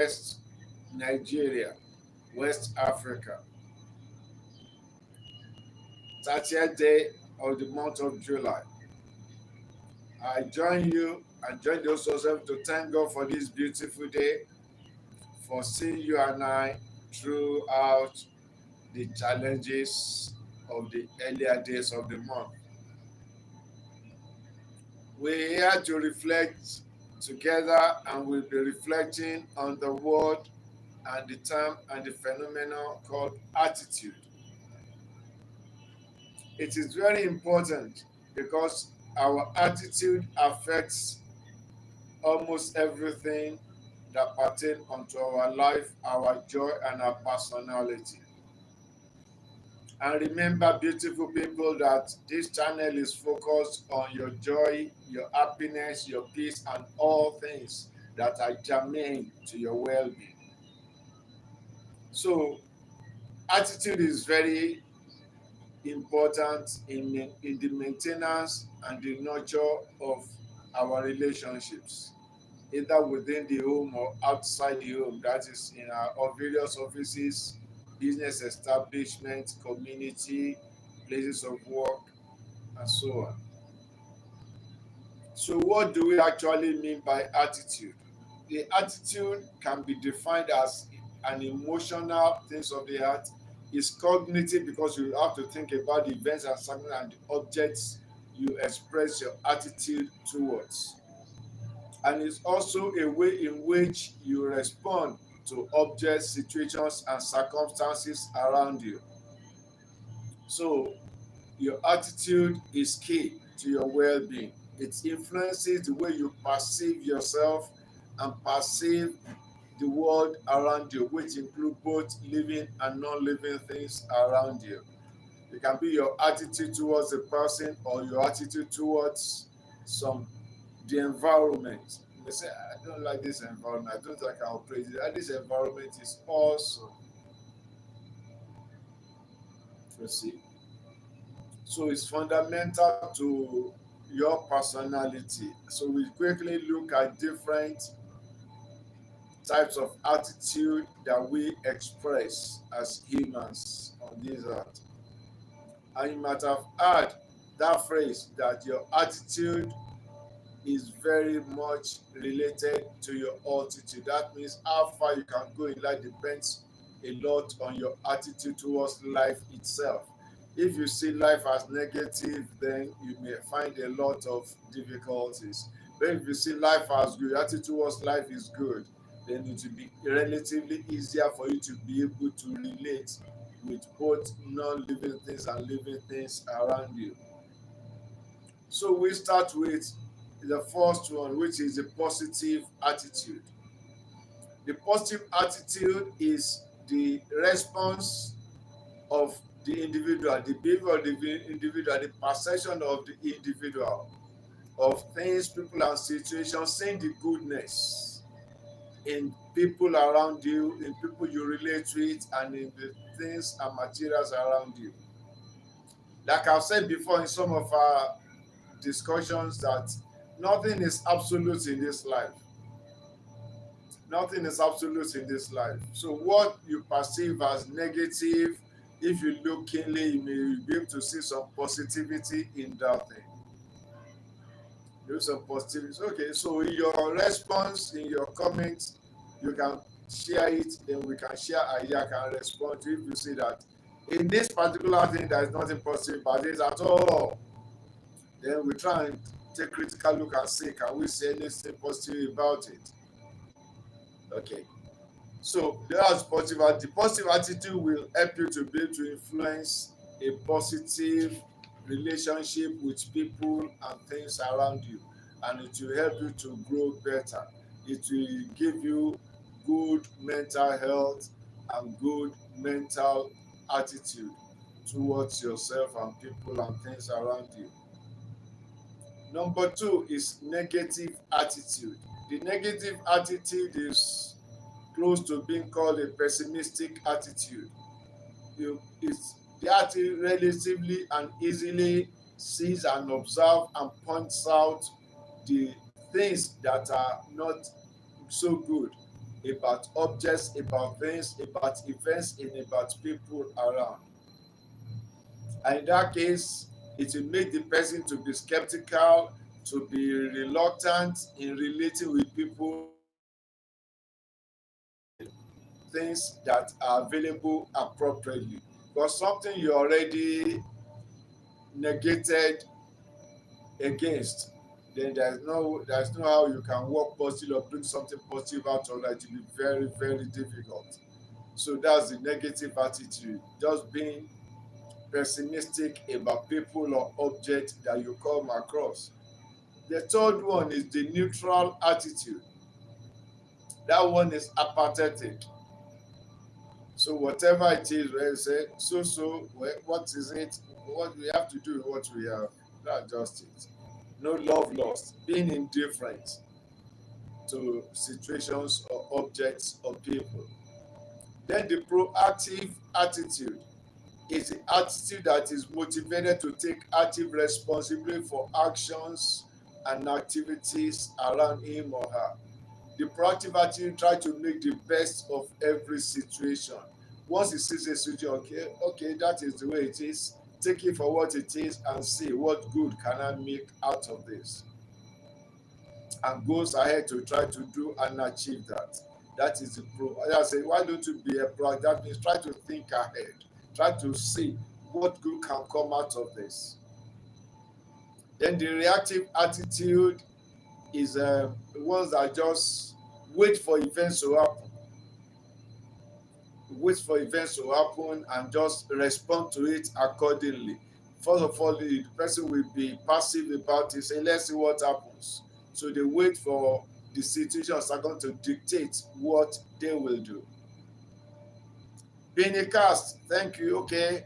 West Nigeria, West Africa. 30th day of the month of July. I join you and join those yourself to thank God for this beautiful day, for seeing you and I throughout the challenges of the earlier days of the month. We're here to reflect together and we'll be reflecting on the word and the term and the phenomenon called attitude. It is very important because our attitude affects almost everything that pertain unto our life, our joy, and our personality. And remember, beautiful people, that this channel is focused on your joy, your happiness, your peace, and all things that are germane to your well-being. So, attitude is very important in the maintenance and the nurture of our relationships, either within the home or outside the home, that is in our various offices, business establishments, community, places of work, and so on. So, what do we actually mean by attitude? The attitude can be defined as an emotional things of the heart. Is cognitive because you have to think about the events and something and the objects you express your attitude towards. And it's also a way in which you respond to objects, situations, and circumstances around you. So, your attitude is key to your well being. It influences the way you perceive yourself and perceive the world around you, which include both living and non living things around you. It can be your attitude towards a person or your attitude towards some the environment. You may say, I don't like this environment, I don't think I can operate it. This environment is awesome. You see. So it's fundamental to your personality. So we quickly look at different types of attitude that we express as humans on this earth. And you might have heard that phrase that your attitude is very much related to your altitude. That means how far you can go in life depends a lot on your attitude towards life itself. If you see life as negative, then you may find a lot of difficulties. But if you see life as good, your attitude towards life is good, then it will be relatively easier for you to be able to relate with both non-living things and living things around you. So we start with the first one, which is the positive attitude. The positive attitude is the response of the individual, the behavior of the individual, the perception of the individual of things, people, and situations, seeing the goodness in people around you, in people you relate with, and in the things and materials around you. Like I've said before in some of our discussions, that nothing is absolute in this life. Nothing is absolute in this life. So what you perceive as negative, if you look keenly, you may be able to see some positivity in that thing. There's some positivity. Okay, so in your response, in your comments, you can share it, then we can share idea, can respond to if you see that in this particular thing there is nothing positive about this at all. Then we try and take critical look and see, can we say anything positive about it? Okay. So that's positive. The positive attitude will help you to be able to influence a positive relationship with people and things around you, and it will help you to grow better. It will give you good mental health and good mental attitude towards yourself and people and things around you. Number two is negative attitude. The negative attitude is close to being called a pessimistic attitude. It's the attitude relatively and easily sees and observes and points out the things that are not so good. about objects, about things, about events, and about people around. And in that case, it will make the person to be skeptical, to be reluctant in relating with people, things that are available appropriately. Because something you already negated against, then there's no how you can work positive or bring something positive out of that. It will be very, very difficult. So that's the negative attitude. Just being pessimistic about people or objects that you come across. The third one is the neutral attitude. That one is apathetic. So whatever it is, where you say, what is it? What we have to do, what we have. That's just it. No love lost. Being indifferent to situations or objects or people. Then the proactive attitude is the attitude that is motivated to take active responsibility for actions and activities around him or her. The proactive attitude try to make the best of every situation. Once he sees a situation, okay, that is the way it is. Take it for what it is and see what good can I make out of this. And goes ahead to try to do and achieve that. That is the pro. I say, why don't you be a pro? That means try to think ahead. Try to see what good can come out of this. Then the reactive attitude is the ones that just wait for events to happen. Wait for events to happen and just respond to it accordingly. First of all, the person will be passive about it, say, let's see what happens. So they wait for the situations are going to dictate what they will do. Being a cast, thank you. Okay,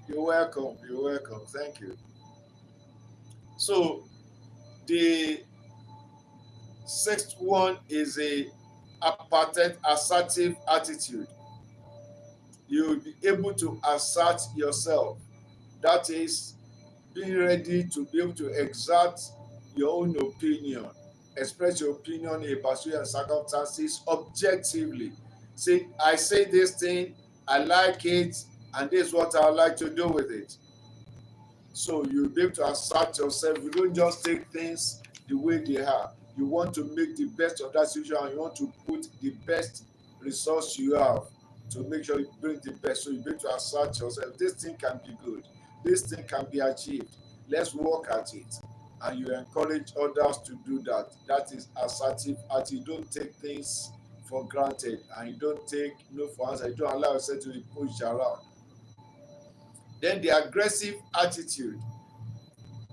you're welcome. You're welcome. Thank you. So the sixth one is a apartheid assertive attitude. You'll be able to assert yourself. That is being ready to be able to exert your own opinion, express your opinion about certain circumstances objectively. Say, I say this thing, I like it, and this is what I would like to do with it. So you'll be able to assert yourself. You don't just take things the way they are. You want to make the best of that situation, and you want to put the best resource you have to make sure you bring the best. So you'll be able to assert yourself. This thing can be good. This thing can be achieved. Let's work at it. And you encourage others to do that. That is assertive attitude. You don't take things for granted, and you don't take no for answer. You don't allow yourself to be pushed around. Then the aggressive attitude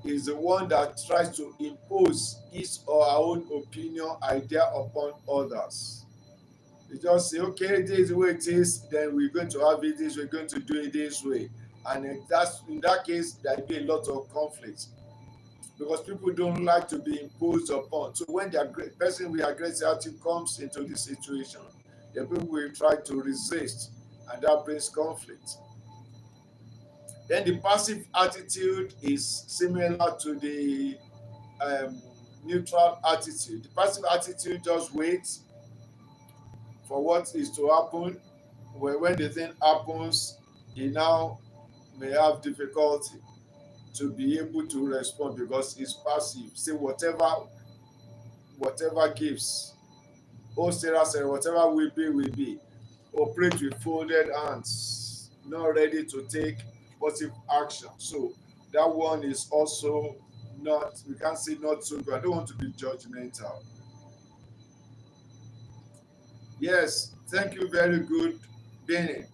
is the one that tries to impose his or her own opinion, idea upon others. You just say, okay, this is the way it is, then we're going to have it this way, we're going to do it this way. And in that case, there will be a lot of conflict because people don't like to be imposed upon. So when the person with aggressive attitude comes into the situation, the people will try to resist, and that brings conflict. Then the passive attitude is similar to the neutral attitude. The passive attitude just waits for what is to happen. When the thing happens, he now may have difficulty to be able to respond because he's passive. Say whatever gives. Oh, Sarah said, whatever will be. Operate with folded hands, not ready to take positive action. So that one is also not, we can't say not so good. I don't want to be judgmental. Yes, thank you, very good, Benny.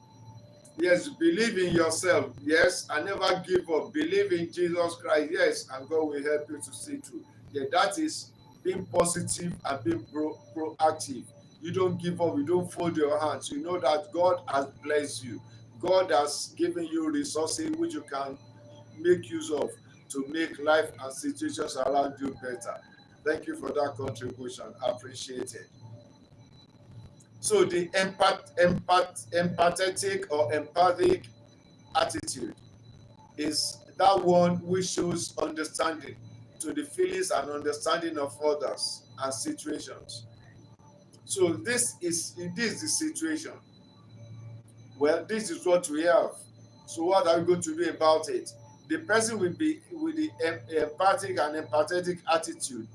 Yes, believe in yourself. Yes, and never give up. Believe in Jesus Christ. Yes, and God will help you to see through. Yeah, that is being positive and being proactive. You don't give up. You don't fold your hands. You know that God has blessed you. God has given you resources which you can make use of to make life and situations around you better. Thank you for that contribution. Appreciate it. So the empathetic or empathic attitude is that one which shows understanding to the feelings and understanding of others and situations. So this is the situation. Well, this is what we have. So what are we going to do about it? The person will be with the empathic and empathetic attitude.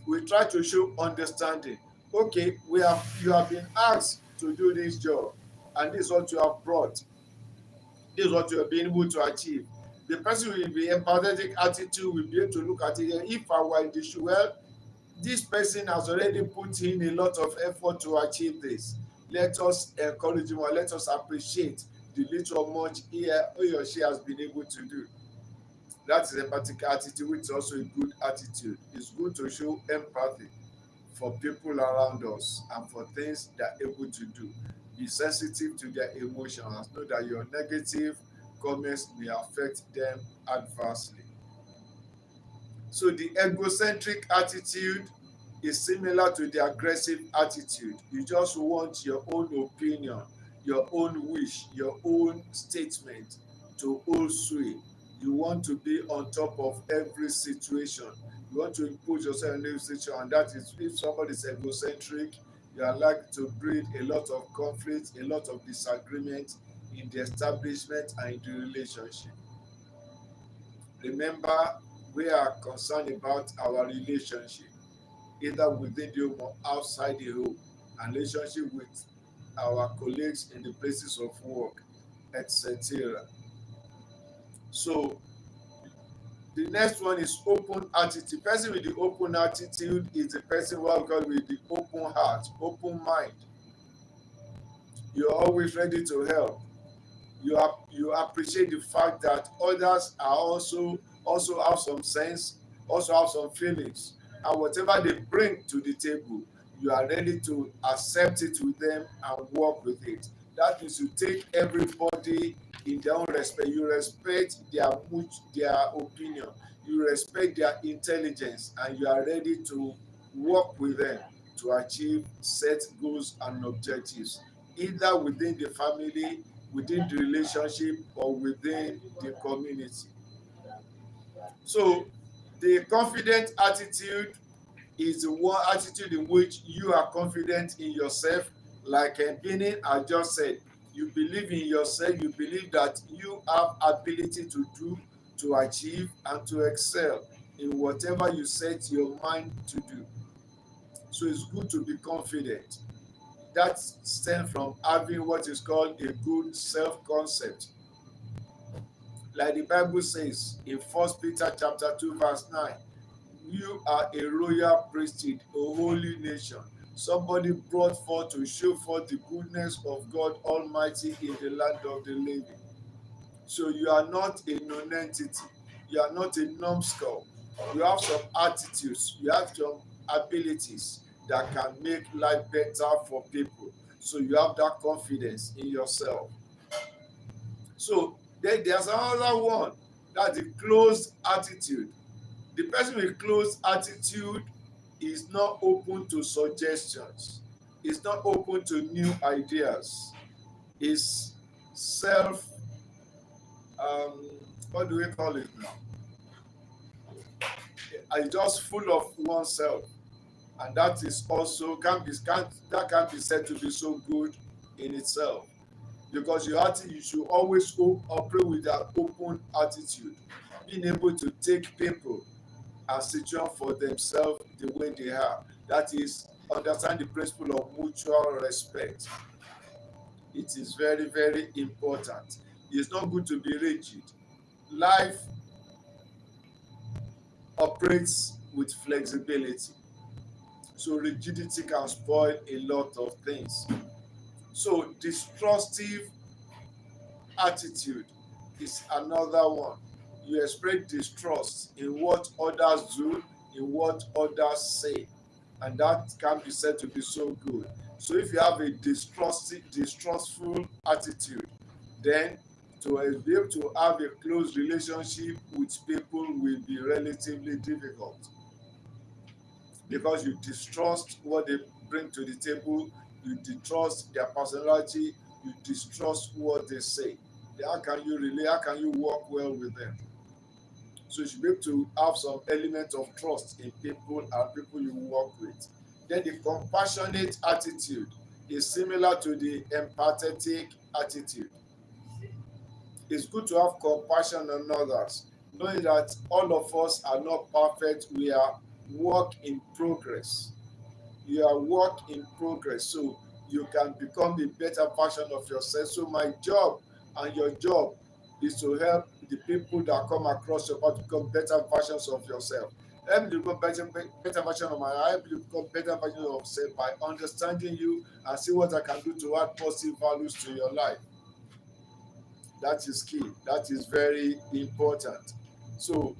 We try to show understanding. Okay, you have been asked to do this job, and this is what you have brought. This is what you have been able to achieve. The person with the empathetic attitude will be able to look at it. If I were in the shoe, well, this person has already put in a lot of effort to achieve this. Let us encourage him, or let us appreciate the little or much he or she has been able to do. That is empathic attitude, which is also a good attitude. It's good to show empathy for people around us and for things they are able to do. Be sensitive to their emotions. Know that your negative comments may affect them adversely. So the egocentric attitude is similar to the aggressive attitude. You just want your own opinion, your own wish, your own statement to hold sway. You want to be on top of every situation. You want to impose yourself in every situation, and that is, if somebody is egocentric, you are likely to breed a lot of conflict, a lot of disagreement in the establishment and in the relationship. Remember, we are concerned about our relationship, either within the home or outside the home, and relationship with our colleagues in the places of work, etc. So the next one is open attitude. Person with the open attitude is the person what we call with the open heart, open mind. You're always ready to help. You appreciate the fact that others are also have some sense, also have some feelings, and whatever they bring to the table, you are ready to accept it with them and work with it. That means you take everybody in their own respect. You respect their opinion, you respect their intelligence, and you are ready to work with them to achieve set goals and objectives, either within the family, within the relationship, or within the community. So the confident attitude is the one attitude in which you are confident in yourself. Like Benin I just said, you believe in yourself, you believe that you have ability to do, to achieve, and to excel in whatever you set your mind to do. So it's good to be confident. That stems from having what is called a good self-concept. Like the Bible says in 1 Peter chapter 2 verse 9, you are a royal priesthood, a holy nation, somebody brought forth to show forth the goodness of God Almighty in the land of the living. So you are not a non-entity, you are not a numbskull. You have some attitudes, you have some abilities that can make life better for people. So you have that confidence in yourself. So then there's another one, that's the closed attitude. The person with closed attitude is not open to suggestions, is not open to new ideas, is self, um, what do we call it now? Is just full of oneself, and that is also that can be said to be so good in itself, because you should always operate with that open attitude, being able to take people and situation for themselves the way they are. That is, understand the principle of mutual respect. It is very, very important. It's not good to be rigid. Life operates with flexibility. So rigidity can spoil a lot of things. So distrustive attitude is another one. You express distrust in what others do, in what others say, and that can be said to be so good. So if you have a distrustful attitude, then to be able to have a close relationship with people will be relatively difficult, because you distrust what they bring to the table, you distrust their personality, you distrust what they say. How can you relate? How can you work well with them? So you should be able to have some element of trust in people and people you work with. Then the compassionate attitude is similar to the empathetic attitude. It's good to have compassion on others, knowing that all of us are not perfect. We are work in progress. You are work in progress, so you can become a better version of yourself. So my job and your job is to help the people that come across your path to become better versions of yourself. Help me become better version of my life. Help you become better version of yourself by understanding you and see what I can do to add positive values to your life. That is key. That is very important. So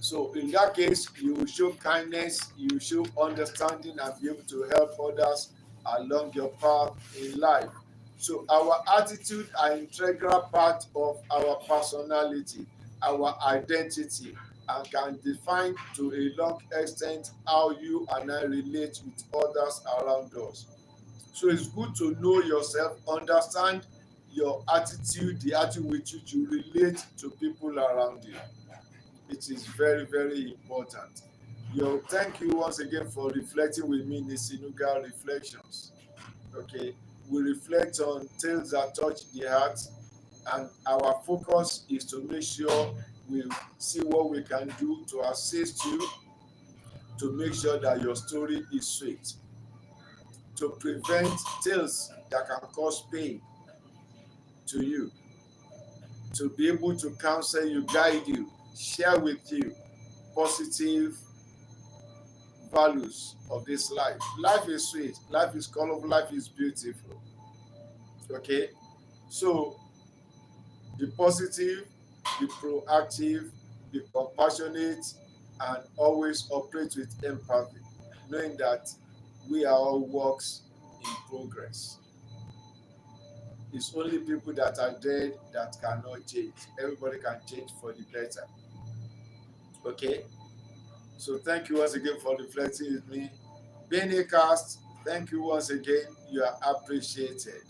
so in that case, you will show kindness, you will show understanding, and be able to help others along your path in life. So our attitude are integral part of our personality, our identity, and can define to a long extent how you and I relate with others around us. So it's good to know yourself, understand your attitude, the attitude with which you relate to people around you. It is very, very important. Thank you once again for reflecting with me in the Sinuga reflections. Okay, we reflect on tales that touch the heart, and our focus is to make sure we see what we can do to assist you to make sure that your story is sweet, to prevent tales that can cause pain to you, to be able to counsel you, guide you, share with you positive values of this life. Life is sweet, life is colorful, life is beautiful. Okay, so be positive, be proactive, be compassionate, and always operate with empathy, knowing that we are all works in progress. It's only people that are dead that cannot change. Everybody can change for the better. Okay, so thank you once again for reflecting with me. Benecast, thank you once again. You are appreciated.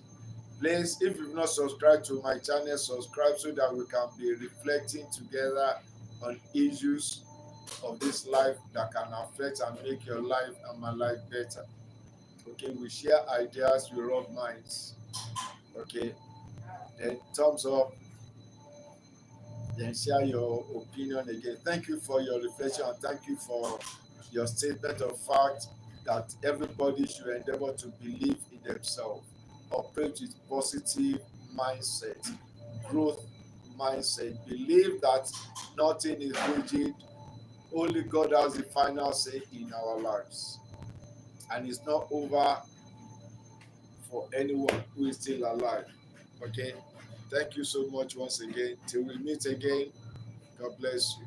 Please, if you've not subscribed to my channel, subscribe so that we can be reflecting together on issues of this life that can affect and make your life and my life better. Okay, we share ideas, we rub minds. Okay, then thumbs up, then share your opinion again. Thank you for your reflection and thank you for your statement of fact that everybody should endeavor to believe in themselves, operate with positive mindset, growth mindset, believe that nothing is rigid, only God has the final say in our lives. And it's not over for anyone who is still alive. Okay? Thank you so much once again. Till we meet again, God bless you.